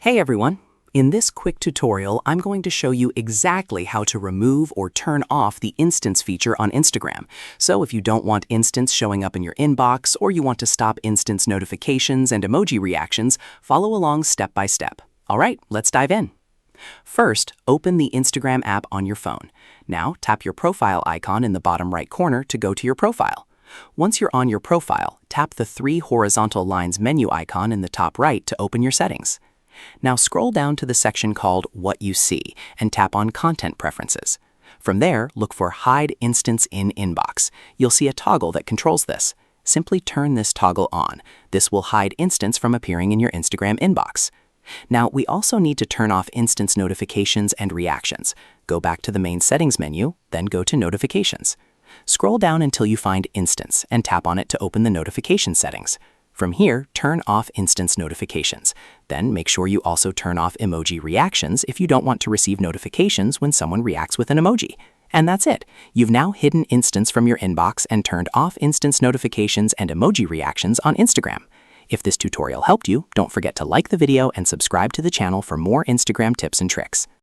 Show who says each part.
Speaker 1: Hey everyone! In this quick tutorial, I'm going to show you exactly how to remove or turn off the Instance feature on Instagram. So if you don't want Instance showing up in your inbox or you want to stop Instance notifications and emoji reactions, follow along step by step. All right, let's dive in. First, open the Instagram app on your phone. Now, tap your profile icon in the bottom right corner to go to your profile. Once you're on your profile, tap the three horizontal lines menu icon in the top right to open your settings. Now scroll down to the section called What You See and tap on Content Preferences. From there, look for Hide Instance in Inbox. You'll see a toggle that controls this. Simply turn this toggle on. This will hide Instance from appearing in your Instagram inbox. Now, we also need to turn off Instance notifications and reactions. Go back to the main settings menu, then go to Notifications. Scroll down until you find Instance and tap on it to open the notification settings. From here, turn off Instance notifications. Then make sure you also turn off emoji reactions if you don't want to receive notifications when someone reacts with an emoji. And that's it. You've now hidden Instance from your inbox and turned off Instance notifications and emoji reactions on Instagram. If this tutorial helped you, don't forget to like the video and subscribe to the channel for more Instagram tips and tricks.